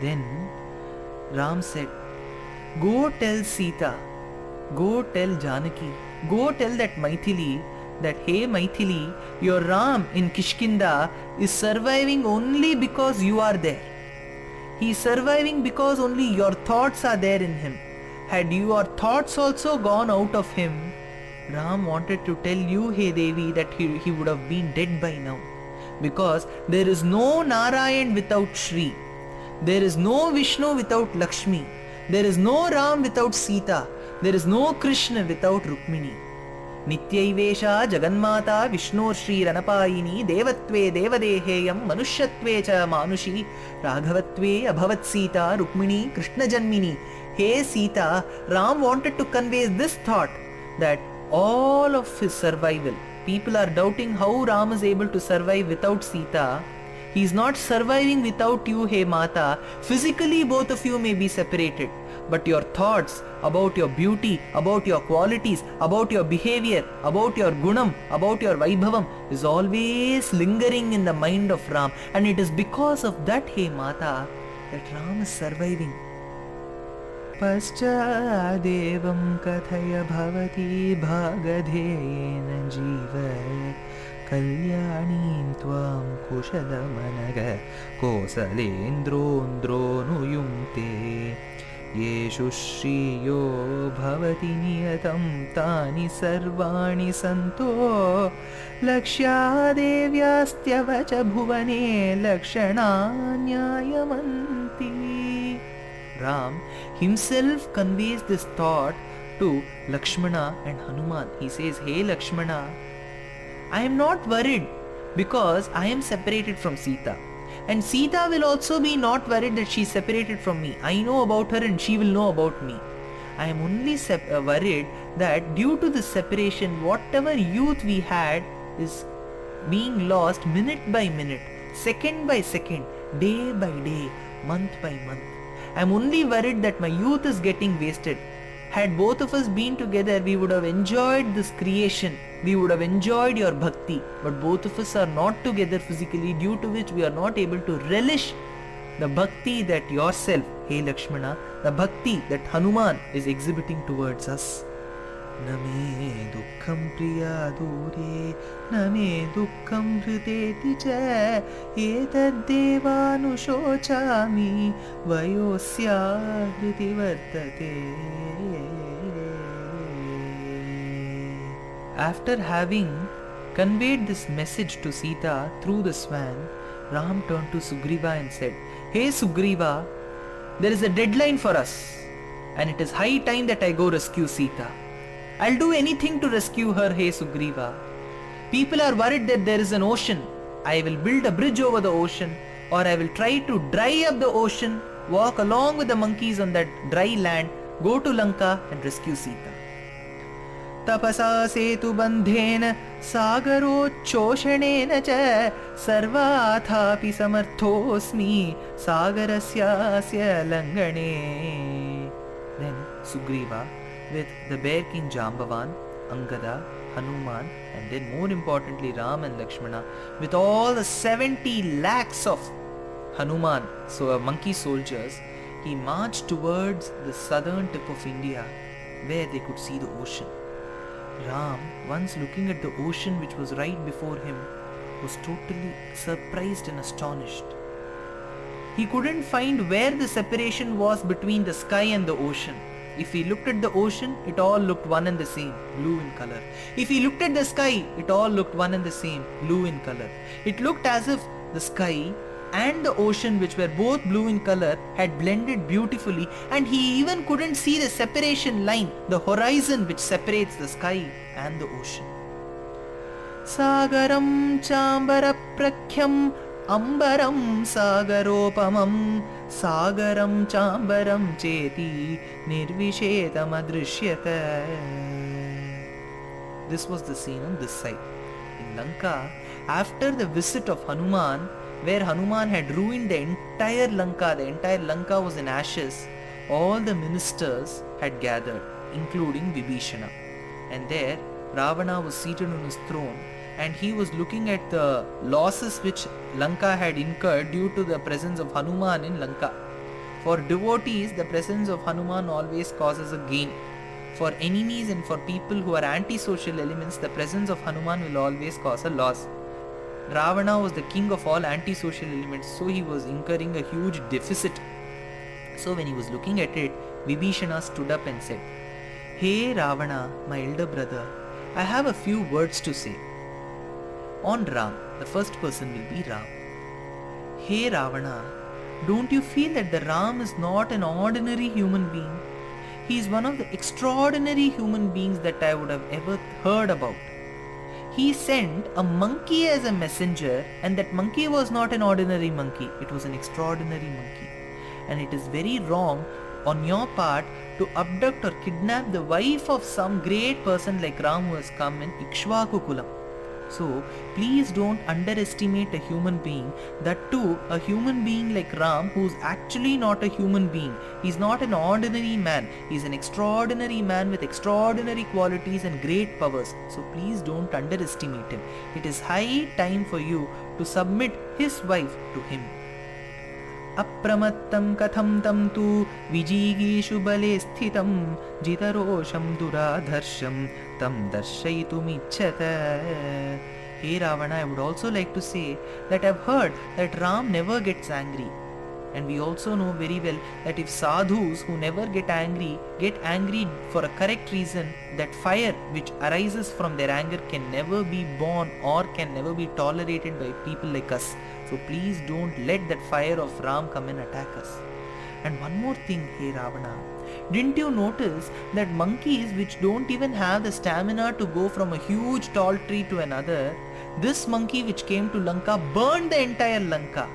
Then Ram said, "Go tell Sita, go tell Janaki, go tell that Maithili that, hey Maithili, your Ram in Kishkinda is surviving only because you are there. He is surviving because only your thoughts are there in him. Had your thoughts also gone out of him, Ram wanted to tell you, hey Devi, that he would have been dead by now. Because there is no Narayan without Shri. There is no Vishnu without Lakshmi. There is no Ram without Sita. There is no Krishna without Rukmini. Nityaivesha Jaganmata Vishnu Shri Ranapayini Devatve Devadeheyam Manushyatve Cha Manushi Raghavatve Abhavat Sita Rukmini Krishna Janmini. Hey Sita, Ram wanted to convey this thought that all of his survival, people are doubting how Ram is able to survive without Sita. He is not surviving without you, hey Mata. Physically both of you may be separated, but your thoughts about your beauty, about your qualities, about your behavior, about your gunam, about your vaibhavam is always lingering in the mind of Ram, and it is because of that, hey Mata, that Ram is surviving. Paschadevam kathaya bhavati bhagadhena jiva Kalyanim tvam kushalamanaga kosalendrondronuyumte Yeshu shriyo bhavati niyatam tani sarvani santo Lakshyadevyasthyavacha bhuvane lakshananyayamanti. Ram himself conveys this thought to Lakshmana and Hanuman. He says, hey Lakshmana, I am not worried because I am separated from Sita. And Sita will also be not worried that she is separated from me. I know about her and she will know about me. I am only worried that due to this separation, whatever youth we had is being lost minute by minute, second by second, day by day, month by month. I am only worried that my youth is getting wasted. Had both of us been together, we would have enjoyed this creation. We would have enjoyed your bhakti. But both of us are not together physically, due to which we are not able to relish the bhakti that yourself, hey Lakshmana, the bhakti that Hanuman is exhibiting towards us. Name dukkham priya dure, name dukkham hriteti cha, etad devanushochami, vayosya hriti vartate. After having conveyed this message to Sita through the swan, Ram turned to Sugriva and said, hey Sugriva, there is a deadline for us, and it is high time that I go rescue Sita. I'll do anything to rescue her, hey Sugriva. People are worried that there is an ocean. I will build a bridge over the ocean, or I will try to dry up the ocean, walk along with the monkeys on that dry land, go to Lanka and rescue Sita. Tapasa setu bandhena sagarochoshanena cha sarvathapi samarthosmi sagarasya langane. Then Sugriva, with the bear king Jambavan, Angada, Hanuman, and then more importantly Ram and Lakshmana, with all the 70 lakhs of Hanuman, so monkey soldiers, he marched towards the southern tip of India where they could see the ocean. Ram, once looking at the ocean which was right before him, was totally surprised and astonished. He couldn't find where the separation was between the sky and the ocean. If he looked at the ocean, it all looked one and the same, blue in color. If he looked at the sky, it all looked one and the same, blue in color. It looked as if the sky and the ocean, which were both blue in color, had blended beautifully, and he even couldn't see the separation line, the horizon which separates the sky and the ocean. Sagaram chambara prakhyam ambaram sagaropamam sagaram chambaram cheti nirvishetam adrishyata. This was the scene on this side. In Lanka, after the visit of Hanuman, where Hanuman had ruined the entire Lanka was in ashes, all the ministers had gathered, including Vibhishana. And there, Ravana was seated on his throne, and he was looking at the losses which Lanka had incurred due to the presence of Hanuman in Lanka. For devotees, the presence of Hanuman always causes a gain. For enemies and for people who are anti-social elements, the presence of Hanuman will always cause a loss. Ravana was the king of all anti-social elements, so he was incurring a huge deficit. So when he was looking at it, Vibhishana stood up and said, "Hey Ravana, my elder brother, I have a few words to say." On Ram, the first person will be Ram. "Hey Ravana, don't you feel that the Ram is not an ordinary human being? He is one of the extraordinary human beings that I would have ever heard about. He sent a monkey as a messenger, and that monkey was not an ordinary monkey, it was an extraordinary monkey. And it is very wrong on your part to abduct or kidnap the wife of some great person like Ram who has come in Ikshvaku Kulam. So please don't underestimate a human being, that too a human being like Ram who's actually not a human being. He's not an ordinary man, he's an extraordinary man with extraordinary qualities and great powers. So please don't underestimate him. It is high time for you to submit his wife to him." "अप्रमत्तं कथं तं तु विजिगीषु बले स्थितं जितरोषं दुराधर्षं तं दर्शयितुमिच्छत." Hey Ravana, I would also like to say that I've heard that Ram never gets angry. And we also know very well that if sadhus who never get angry for a correct reason, that fire which arises from their anger can never be borne or can never be tolerated by people like us. So please don't let that fire of Ram come and attack us. And one more thing, hey Ravana, didn't you notice that monkeys which don't even have the stamina to go from a huge tall tree to another, this monkey which came to Lanka burned the entire Lanka,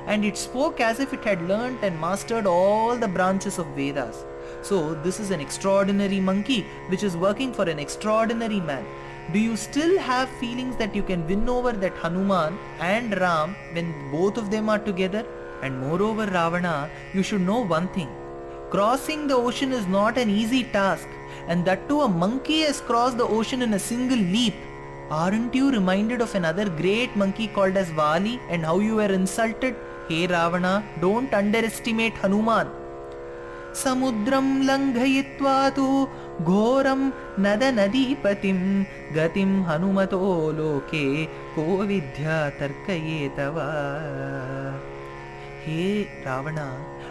and it spoke as if it had learnt and mastered all the branches of Vedas. So this is an extraordinary monkey which is working for an extraordinary man. Do you still have feelings that you can win over that Hanuman and Ram when both of them are together? And moreover, Ravana, you should know one thing. Crossing the ocean is not an easy task, and that too a monkey has crossed the ocean in a single leap. Aren't you reminded of another great monkey called as Vali and how you were insulted? Hey Ravana, don't underestimate Hanuman. "Samudram langhayitva tu ghoram nada nadipatim gatim hanumato loke ko vidya tarkayetava." Hey Ravana,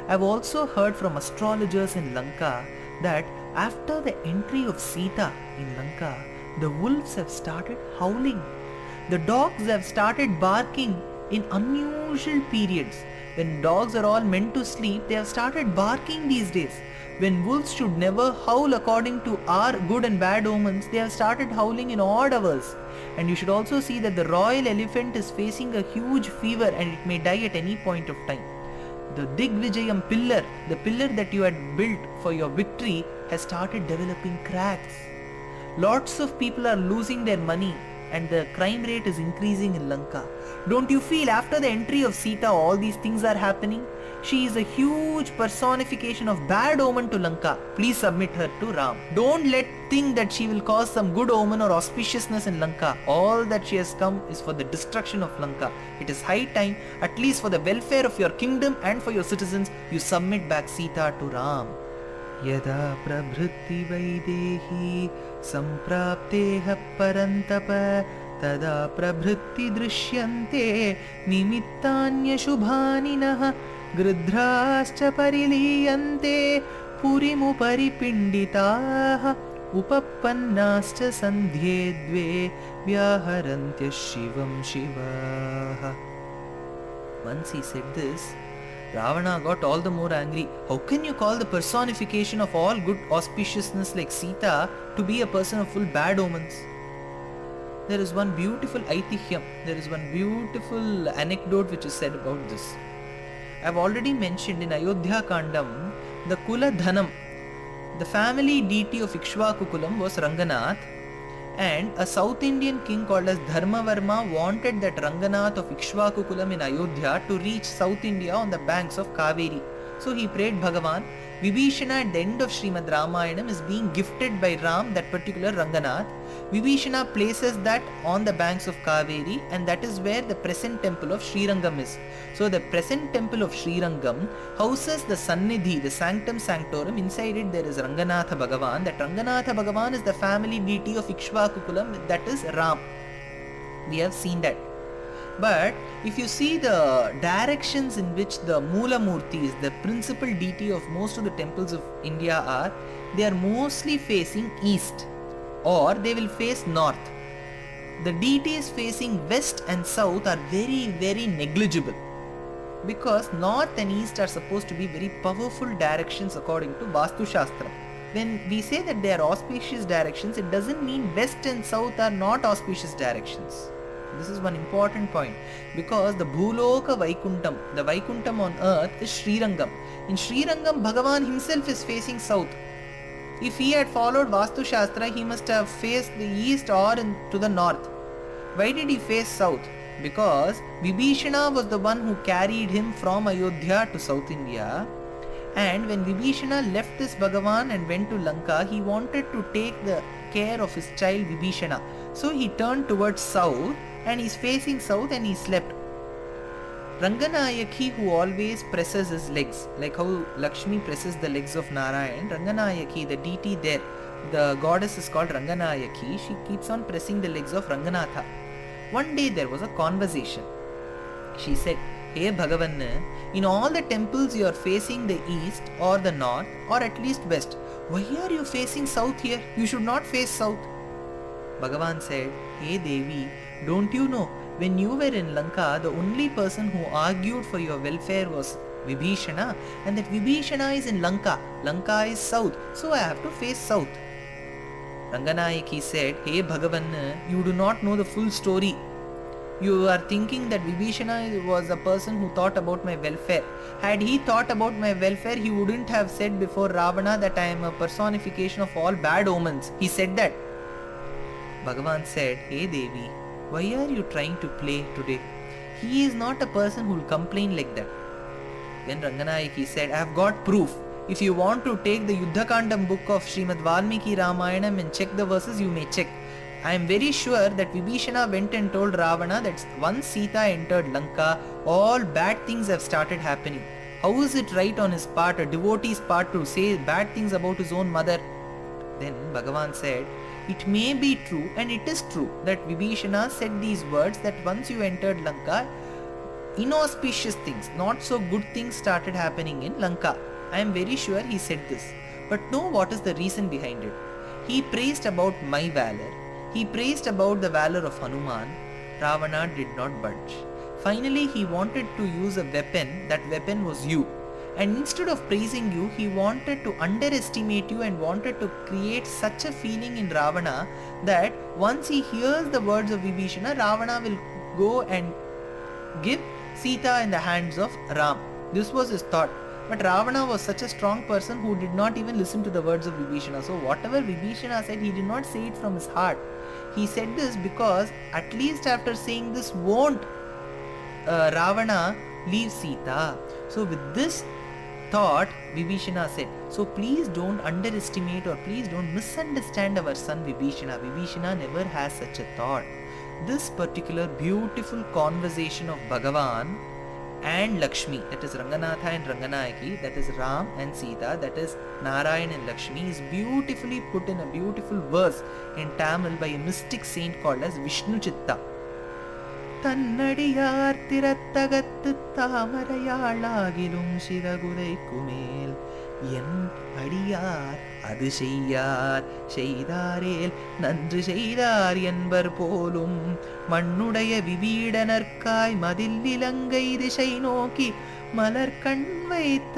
I've also heard from astrologers in Lanka that after the entry of Sita in Lanka, the wolves have started howling. The dogs have started barking in unusual periods. When dogs are all meant to sleep, they have started barking these days. When wolves should never howl according to our good and bad omens, they have started howling in odd hours. And you should also see that the royal elephant is facing a huge fever and it may die at any point of time. The Digvijayam pillar, the pillar that you had built for your victory, has started developing cracks. Lots of people are losing their money and the crime rate is increasing in Lanka. Don't you feel after the entry of Sita all these things are happening? She is a huge personification of bad omen to Lanka. Please submit her to Ram. Don't think that she will cause some good omen or auspiciousness in Lanka. All that she has come is for the destruction of Lanka. It is high time, at least for the welfare of your kingdom and for your citizens, you submit back Sita to Ram. Yada prabhritti vaidehi samprapteha parantapa tada prabhritti drishyante nimittanya shubhaninah gridhrascha pariliyante purimu paripinditaah upappannascha sandhye dve vyaharantya shivam shivaah. Once he said this, Ravana got all the more angry. How can you call the personification of all good auspiciousness like Sita to be a person of full bad omens? There is one beautiful aitihyam, there is one beautiful anecdote which is said about this. I have already mentioned in Yuddha Kandam, the Kula Dhanam, the family deity of Ikshvaku Kulam was Ranganath, and a South Indian king called as Dharmavarma wanted that Ranganath of Ikshvaku Kulam in Ayodhya to reach South India on the banks of Kaveri. So he prayed Bhagavan Vibhishana at the end of Srimad Ramayanam is being gifted by Ram that particular Ranganath. Vibhishana places that on the banks of Kaveri, and that is where the present temple of Srirangam is. So the present temple of Srirangam houses the Sannidhi, the Sanctum Sanctorum. Inside it there is Ranganatha Bhagavan. That Ranganatha Bhagavan is the family deity of Ikshvaku Kulam, that is Ram. We have seen that. But if you see the directions in which the Moola Murtis, the principal deity of most of the temples of India are, they are mostly facing east, or they will face north. The deities facing west and south are very, very negligible, because north and east are supposed to be very powerful directions according to Vastu Shastra. When we say that they are auspicious directions, it doesn't mean west and south are not auspicious directions. This is one important point, because the Bhuloka Vaikuntham, the Vaikuntham on earth, is Srirangam. In Srirangam, Bhagavan himself is facing south. If he had followed Vastu Shastra, he must have faced the east or to the north. Why did he face south? Because Vibhishana was the one who carried him from Ayodhya to South India. And when Vibhishana left this Bhagavan and went to Lanka, he wanted to take the care of his child Vibhishana. So he turned towards south, and he's facing south, and he slept. Ranganayaki, who always presses his legs, like how Lakshmi presses the legs of Narayan, Ranganayaki, the deity there, the goddess is called Ranganayaki, she keeps on pressing the legs of Ranganatha. One day there was a conversation. She said, "Hey Bhagavan, in all the temples you are facing the east or the north or at least west. Why are you facing south here? You should not face south." Bhagavan said, "Hey Devi, don't you know, when you were in Lanka, the only person who argued for your welfare was Vibhishana, and that Vibhishana is in Lanka. Lanka is south, so I have to face south." Ranganayaki said, "Hey Bhagavan, you do not know the full story. You are thinking that Vibhishana was a person who thought about my welfare. Had he thought about my welfare, he wouldn't have said before Ravana that I am a personification of all bad omens. He said that." Bhagavan said, "Hey Devi, why are you trying to play today? He is not a person who will complain like that." Then Ranganayaki said, "I have got proof. If you want to take the Yuddha Kandam book of Srimad Valmiki Ramayanam and check the verses, you may check. I am very sure that Vibhishana went and told Ravana that once Sita entered Lanka, all bad things have started happening. How is it right on his part, a devotee's part, to say bad things about his own mother?" Then Bhagavan said, "It may be true, and it is true, that Vibhishana said these words that once you entered Lanka, inauspicious things, not so good things started happening in Lanka. I am very sure he said this. But know what is the reason behind it. He praised about my valor. He praised about the valor of Hanuman. Ravana did not budge. Finally, he wanted to use a weapon. That weapon was you. And instead of praising you, he wanted to underestimate you and wanted to create such a feeling in Ravana that once he hears the words of Vibhishana, Ravana will go and give Sita in the hands of Ram." This was his thought. But Ravana was such a strong person who did not even listen to the words of Vibhishana. So whatever Vibhishana said, he did not say it from his heart. He said this because at least after saying this, won't Ravana leave Sita. So with this thought, Vibhishana said, "So please don't underestimate or please don't misunderstand our son Vibhishana. Vibhishana never has such a thought." This particular beautiful conversation of Bhagavan and Lakshmi, that is Ranganatha and Ranganayaki, that is Ram and Sita, that is Narayan and Lakshmi, is beautifully put in a beautiful verse in Tamil by a mystic saint called as Vishnu Chitta. "தன்னடியார் திறத்தகத்து தாமரையாளாகிலும் சிறகுதைக்குமேல் என் அடியார் அது செய்யார் செய்தாரேல் நன்று செய்தார் என்பர் போலும் மண்ணுடைய விபீடனர்க்காய் மதில் இலங்கை திசை நோக்கி மலர் கண் வைத்த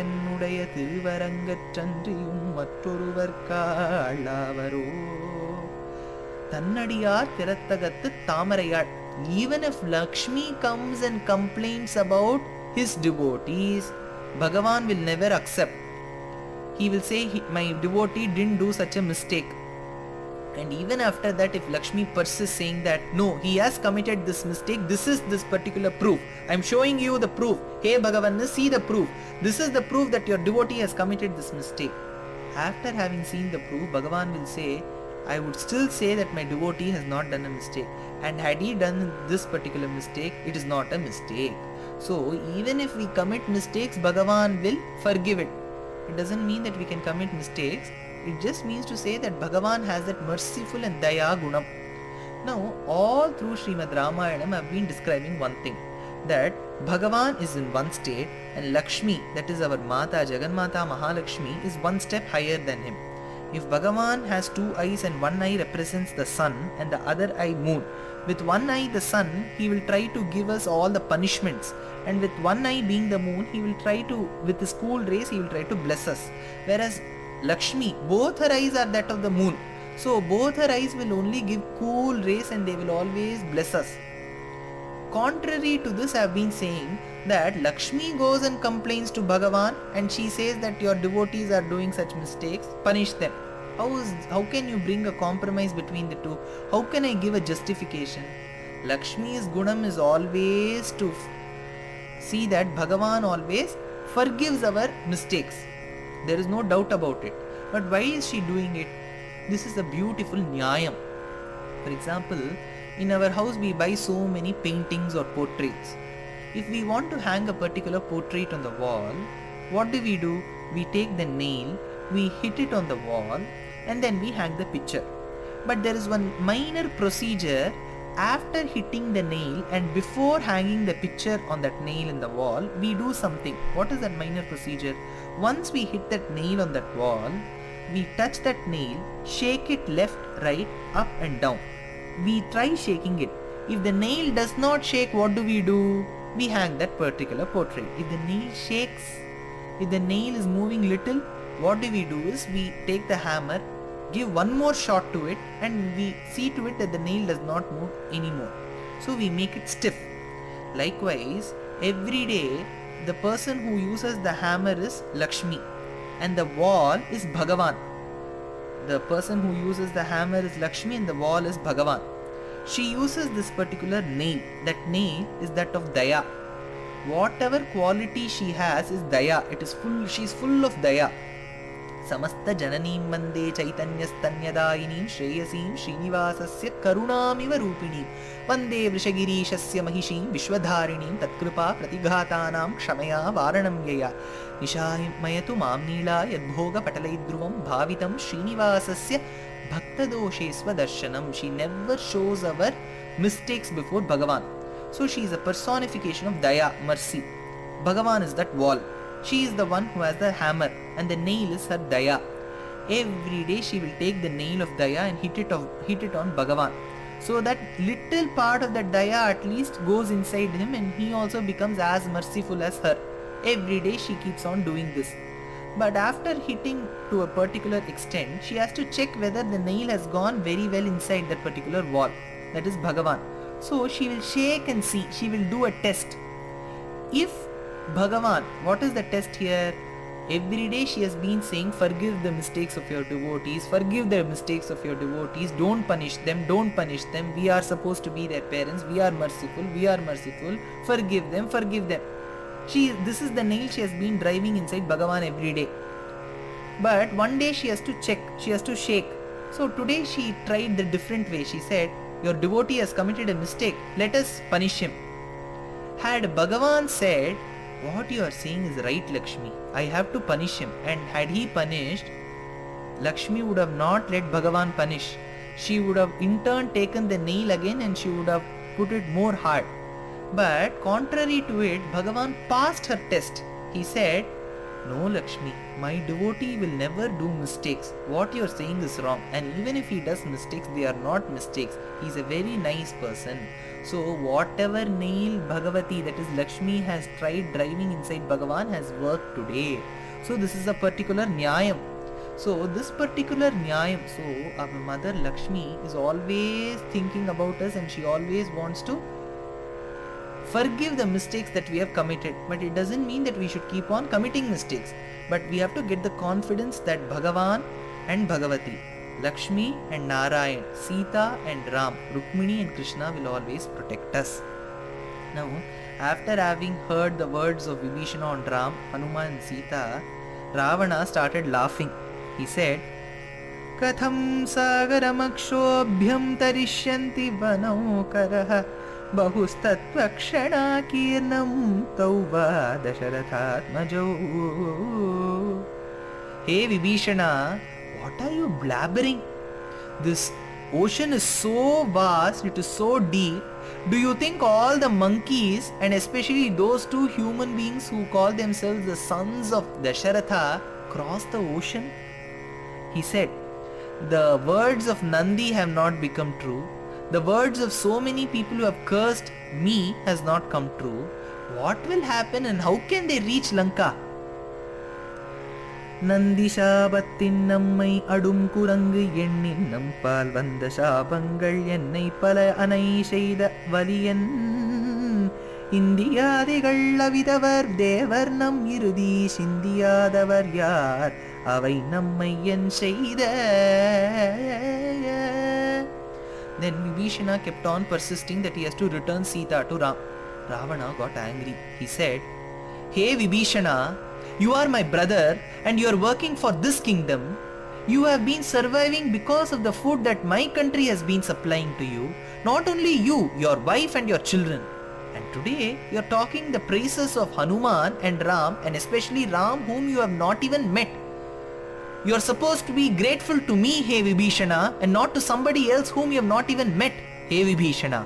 என்னுடைய திருவரங்கற்றன்றியும் மற்றொருவர்காளாவரோ தன்னடியார் திறத்தகத்து Thamaraiyal." Even if Lakshmi comes and complains about his devotees, Bhagavan will never accept. He will say, "My devotee didn't do such a mistake." And even after that, if Lakshmi persists saying that no, he has committed this mistake, this is this particular proof, I'm showing you the proof, hey Bhagavan, see the proof, this is the proof that your devotee has committed this mistake. After having seen the proof, Bhagavan will say, I would still say that my devotee has not done a mistake, and had he done this particular mistake, it is not a mistake. So even if we commit mistakes, Bhagavan will forgive it. It doesn't mean that we can commit mistakes. It just means to say that Bhagavan has that merciful and daya gunam. Now, all through Srimad Ramayanam, I have been describing one thing, that Bhagavan is in one state and Lakshmi, that is our Mata, Jagannatha Mahalakshmi, is one step higher than him. If Bhagavan has two eyes and one eye represents the sun and the other eye moon, with one eye the sun, he will try to give us all the punishments, and with one eye being the moon, he will try to, with his cool rays, he will try to bless us. Whereas Lakshmi, both her eyes are that of the moon. So both her eyes will only give cool rays and they will always bless us. Contrary to this, I have been saying that Lakshmi goes and complains to Bhagavan and she says that your devotees are doing such mistakes, punish them. How can you bring a compromise between the two? How can I give a justification? Lakshmi's gunam is always to see that Bhagavan always forgives our mistakes. There is no doubt about it. But why is she doing it? This is a beautiful nyayam. For example, in our house we buy so many paintings or portraits. If we want to hang a particular portrait on the wall, what do? We take the nail, we hit it on the wall, and then we hang the picture. But there is one minor procedure after hitting the nail and before hanging the picture on that nail in the wall. We do something. What is that minor procedure? Once we hit that nail on that wall, we touch that nail, shake it left, right, up and down. We try shaking it. If the nail does not shake, what do? We hang that particular portrait. If the nail shakes, if the nail is moving little, what do? Is we take the hammer, give one more shot to it, and we see to it that the nail does not move anymore. So we make it stiff. Likewise, every day the person who uses the hammer is Lakshmi and the wall is Bhagavan. The person who uses the hammer is Lakshmi and the wall is Bhagavan. She uses this particular nail. That nail is that of daya. Whatever quality she has is daya. It is full. She is full of daya. Samasta jananim mande chaitanyastanyadayinim shreyasim srinivasasya karunamiva rupinim vande vrishagirishasya mahishim vishwadharinim tatkrupa pratighatanam kshamaya varanam yaya nishamayatu mamnila yadbhoga patalaidruvam bhavitam srinivasasya bhaktadoshe darshanam. She never shows our mistakes before Bhagavan. So she is a personification of daya, mercy. Bhagavan is that wall. She is the one who has the hammer and the nail is her daya. Every day she will take the nail of daya and hit it on Bhagavan. So that little part of that daya at least goes inside him and he also becomes as merciful as her. Every day she keeps on doing this. But after hitting to a particular extent, she has to check whether the nail has gone very well inside that particular wall. That is Bhagavan. So she will shake and see. She will do a test. If Bhagavan, what is the test here? Every day she has been saying, forgive the mistakes of your devotees, forgive the mistakes of your devotees, don't punish them, we are supposed to be their parents, we are merciful, forgive them. This is the nail she has been driving inside Bhagavan every day. But one day she has to check, she has to shake. So today she tried the different way. She said, your devotee has committed a mistake, let us punish him. Had Bhagavan said, what you are saying is right, Lakshmi, I have to punish him, and had he punished, Lakshmi would have not let Bhagavan punish. She would have in turn taken the nail again and she would have put it more hard. But contrary to it, Bhagavan passed her test. He said, no Lakshmi, my devotee will never do mistakes. What you are saying is wrong, and even if he does mistakes, they are not mistakes. He is a very nice person. So whatever nail Bhagavati, that is Lakshmi, has tried driving inside Bhagavan has worked today. So this is a particular nyayam. So this particular nyayam, so our mother Lakshmi is always thinking about us and she always wants to forgive the mistakes that we have committed. But it doesn't mean that we should keep on committing mistakes. But we have to get the confidence that Bhagavan and Bhagavati, Lakshmi and Narayan, Sita and Ram, Rukmini and Krishna will always protect us. Now, after having heard the words of Vibhishana on Ram, Hanuman and Sita, Ravana started laughing. He said, Katham sagaramakshobhyam tarishyanti vanaukarah bahustattvakshana kirnam tauva dasharathatmajau. Hey Vibhishana, what are you blabbering? This ocean is so vast, it is so deep. Do you think all the monkeys, and especially those two human beings who call themselves the sons of Dasharatha, cross the ocean? He said, the words of Nandi have not become true. The words of so many people who have cursed me has not come true. What will happen and how can they reach Lanka? நந்திஷாபத்தின் நம்மை அடும் குரங்கு எண்ணின் நம்பால் வந்த சாபங்கள் என்னை பல அணை செய்த வலியன் இந்தியாதிகள் அவிதவர் தேவர் நம் இறுதி சிந்தியாதவர் யார் அவை நம்மை என் செய்த. Then Vibhishana kept on persisting that he has to return Sita to Ram. Ravana got angry. He said, Hey Vibhishana, you are my brother and you are working for this kingdom. You have been surviving because of the food that my country has been supplying to you. Not only you, your wife and your children. And today you are talking the praises of Hanuman and Ram, and especially Ram whom you have not even met. You are supposed to be grateful to me, hey Vibhishana, and not to somebody else whom you have not even met, hey Vibhishana.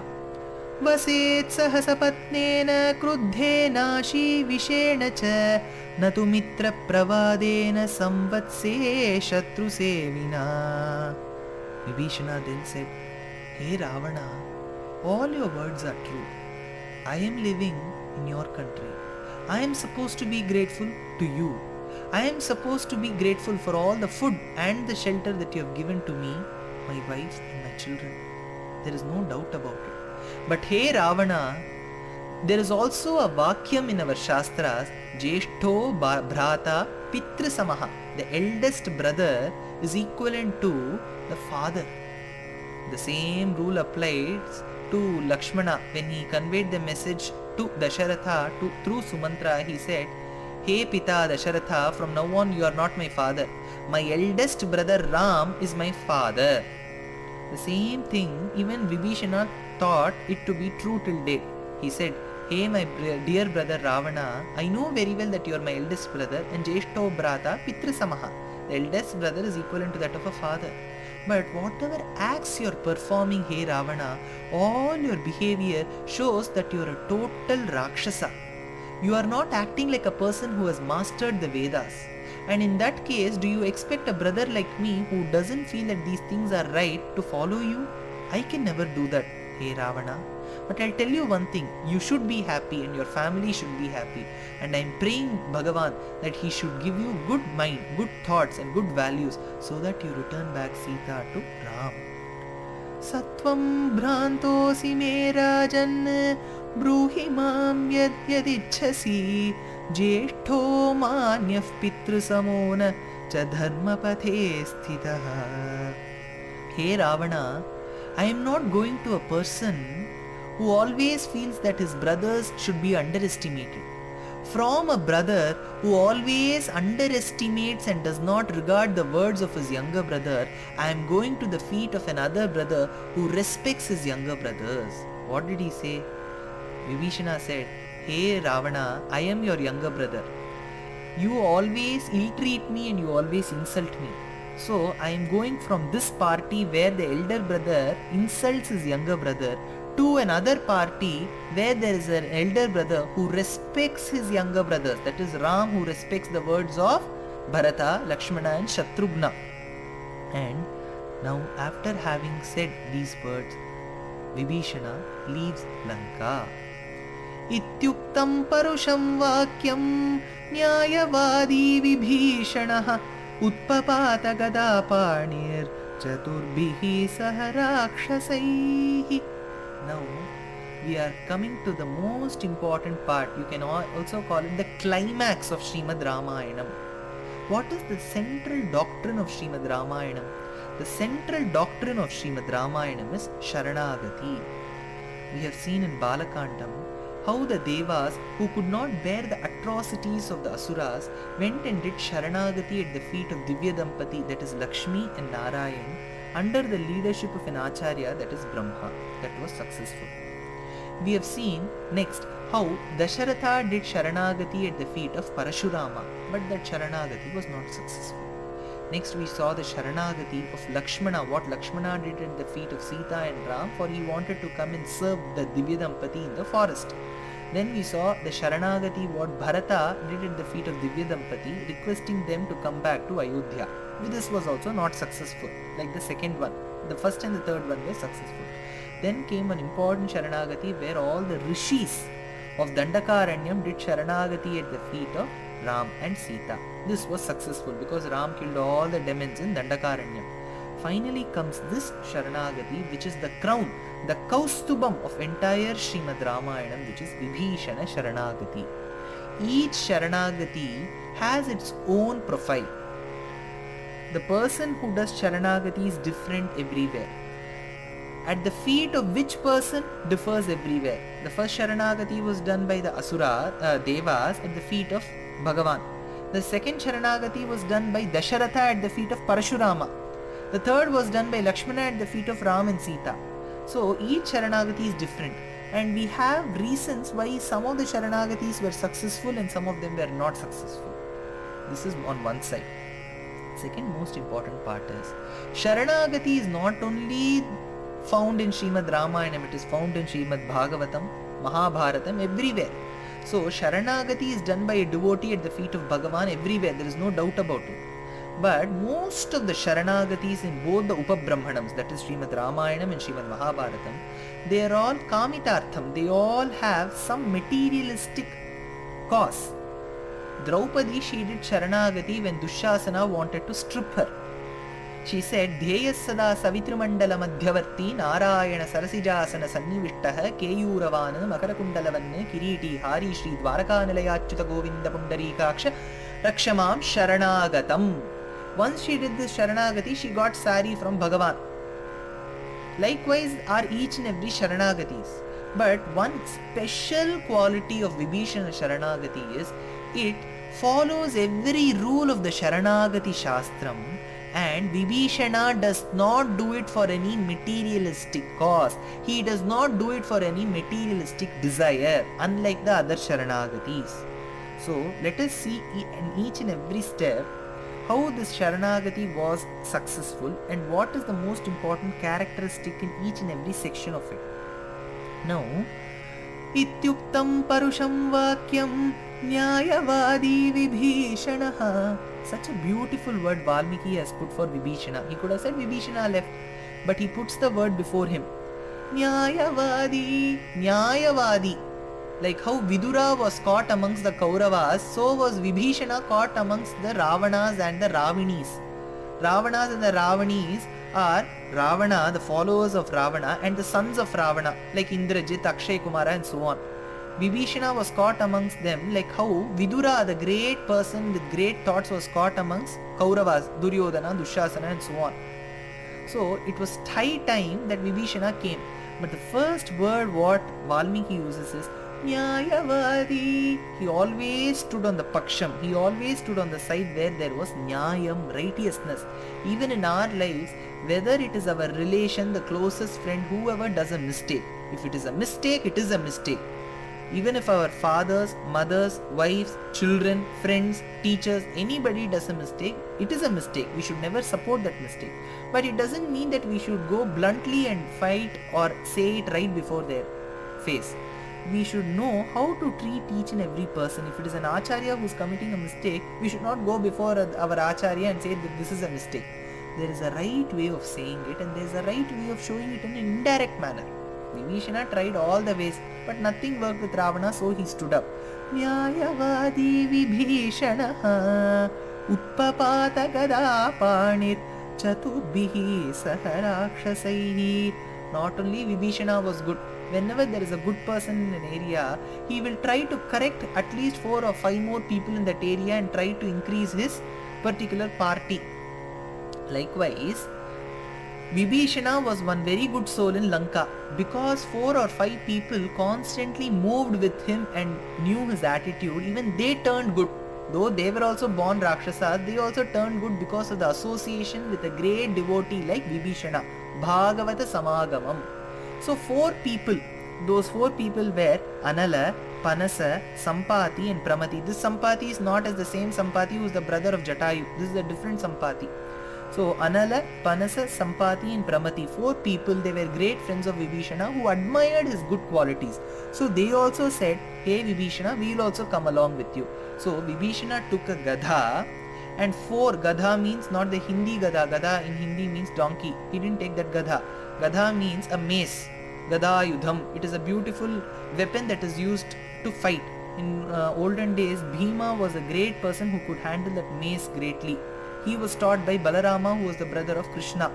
वसेत् सहसपत्नेन क्रुद्धेनाशी विषेण च न तु मित्रप्रवादेन संवत्से शत्रुसेविना. Vibhishana then said, Hey Ravana, all your words are true. I am living in your country. I am supposed to be grateful to you. I am supposed to be grateful for all the food and the shelter that you have given to me, my wife and my children. There is no doubt about it. But hey Ravana, there is also a vakyam in our Shastras, Jeshtho Bhrata Pitra Samaha. The eldest brother is equivalent to the father. The same rule applies to Lakshmana when he conveyed the message to Dasharatha through Sumantra. He said, Hey Pita Dasharatha, from now on you are not my father. My eldest brother Ram is my father. The same thing even Vibhishana thought it to be true till date. He said, Hey my dear brother Ravana, I know very well that you are my eldest brother and Jeshtho Brata Pitra Samaha. The eldest brother is equivalent to that of a father. But whatever acts you are performing, hey Ravana, all your behavior shows that you are a total Rakshasa. You are not acting like a person who has mastered the Vedas. And in that case, do you expect a brother like me who doesn't feel that these things are right to follow you? I can never do that, hey Ravana. But I'll tell you one thing, you should be happy and your family should be happy. And I'm praying Bhagavan that he should give you good mind, good thoughts and good values so that you return back Sita to Ram. Sattvam bhrantosi me rajan bruhi mam yad yadichhasi jeshtho manyah pitru samona cha dharma pathe sthitaha. Hey Ravana, I am not going to a person who always feels that his brothers should be underestimated. From a brother who always underestimates and does not regard the words of his younger brother, I am going to the feet of another brother who respects his younger brothers. What did he say? Vibhishana said, Hey Ravana, I am your younger brother. You always ill-treat me and you always insult me. So I am going from this party where the elder brother insults his younger brother to another party where there is an elder brother who respects his younger brothers. That is Ram, who respects the words of Bharata, Lakshmana and Shatrughna. And now after having said these words, Vibhishana leaves Lanka. Ityuktam parusham vakyam nyayavadi vibhishanah utpapata gadapanir chaturbihi saharakshasaihi. Now we are coming to the most important part. You can also call it the climax of Srimad Ramayanam. What is the central doctrine of Srimad Ramayanam? The central doctrine of Srimad Ramayanam is Sharanagati. We have seen in Balakandam how the Devas, who could not bear the atrocities of the Asuras, went and did Sharanagati at the feet of Divya Dampati, that is Lakshmi and Narayan, under the leadership of an Acharya, that is Brahma. That was successful. We have seen next how Dasharatha did Sharanagati at the feet of Parashurama, but that Sharanagati was not successful. Next we saw the Sharanagati of Lakshmana, what Lakshmana did at the feet of Sita and Ram, for he wanted to come and serve the Divya Dampati in the forest. Then we saw the Sharanagati what Bharata did at the feet of Divya Dampati, requesting them to come back to Ayodhya. This was also not successful, like the second one. The first and the third one were successful. Then came an important Sharanagati where all the rishis of Dandakaranyam did Sharanagati at the feet of Ram and Sita. This was successful because Ram killed all the demons in Dandakaranyam. Finally comes this Sharanagati, which is the crown, the Kaustubam of entire Srimad Ramayanam, which is Vibhishana Sharanagati. Each Sharanagati has its own profile. The person who does Sharanagati is different everywhere. At the feet of which person differs everywhere. The first Sharanagati was done by the Asura, Devas at the feet of Bhagavan. The second Sharanagati was done by Dasharatha at the feet of Parashurama. The third was done by Lakshmana at the feet of Ram and Sita. So each Sharanagati is different. And we have reasons why some of the Sharanagatis were successful and some of them were not successful. This is on one side. Second most important part is Sharanagati is not only found in Srimad Ramayanam, it is found in Srimad Bhagavatam, Mahabharatam, everywhere. So Sharanagati is done by a devotee at the feet of Bhagavan everywhere, there is no doubt about it. But most of the Sharanagatis in both the Upabrahmanams, that is Srimad Ramayanam and Srimad Mahabharatam, they are all Kamitartham, they all have some materialistic cause. Draupadi, she did Sharanagati when Dushasana wanted to strip her. She said, Dhyayas sada savitrimandala madhyavarti narayana sarasijasana sannivishtaha keyuravana makarakundalavanne kiriti hari shri dvarakanilayachyuta govinda pundarikaksha rakshamam sharanagatam. Once she did this Sharanagati, she got sari from Bhagavan. Likewise are each and every Sharanagatis. But one special quality of Vibhishana Sharanagati is, it follows every rule of the Sharanagati Shastram, and Vibhishana does not do it for any materialistic cause. He does not do it for any materialistic desire, unlike the other Sharanagatis. So let us see in each and every step how this Sharanagati was successful and what is the most important characteristic in each and every section of it. Now, Ityuktam Parusham Vakyam Nyayavadi Vibhishanaha. Such a beautiful word Valmiki has put for Vibhishana. He could have said Vibhishana left, but he puts the word before him. Nyayavadi, Nyayavadi. Like how Vidura was caught amongst the Kauravas, so was Vibhishana caught amongst the Ravanas and the Ravinis. Ravanas and the Ravanis are Ravana, the followers of Ravana, and the sons of Ravana, like Indrajit, Akshay Kumara and so on. Vibhishana was caught amongst them, like how Vidura, the great person with great thoughts, was caught amongst Kauravas, Duryodhana, Dushasana and so on. So it was high time that Vibhishana came. But the first word what Valmiki uses is Nyayavadi. He always stood on the Paksham. He always stood on the side where there was Nyayam, righteousness. Even in our lives, whether it is our relation, the closest friend, whoever does a mistake. If it is a mistake, it is a mistake. Even if our fathers, mothers, wives, children, friends, teachers, anybody does a mistake, it is a mistake. We should never support that mistake. But it doesn't mean that we should go bluntly and fight or say it right before their face. We should know how to treat each and every person. If it is an Acharya who is committing a mistake, we should not go before our Acharya and say that this is a mistake. There is a right way of saying it and there is a right way of showing it in an indirect manner. Vibhishana tried all the ways, but nothing worked with Ravana, so he stood up. Nyayavadi Vibhishanaha Utpapata Gada Panit Chatubhihi Saharakshasaihi. Not only Vibhishana was good. Whenever there is a good person in an area, he will try to correct at least 4 or 5 more people in that area and try to increase his particular party. Likewise, Vibhishana was one very good soul in Lanka because 4 or 5 people constantly moved with him and knew his attitude. Even they turned good. Though they were also born Rakshasas, they also turned good because of the association with a great devotee like Vibhishana. Bhagavata Samagamam. So 4 people, those 4 people were Anala, Panasa, Sampati and Pramati. This Sampati is not as the same Sampati who is the brother of Jatayu. This is a different Sampati. So Anala, Panasa, Sampati and Pramati, 4 people, they were great friends of Vibhishana who admired his good qualities. So they also said, hey Vibhishana, we will also come along with you. So Vibhishana took a Gadha, and 4, Gadha means not the Hindi Gadha, Gadha in Hindi means donkey. He didn't take that Gadha. Gadha means a mace, Gadha Yudham. It is a beautiful weapon that is used to fight. In olden days, Bhima was a great person who could handle that mace greatly. He was taught by Balarama, who was the brother of Krishna.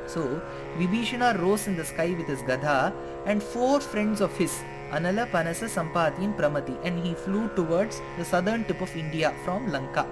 So, Vibhishana rose in the sky with his Gadha and 4 friends of his, Anala, Panasa, Sampati and Pramati, and he flew towards the southern tip of India from Lanka.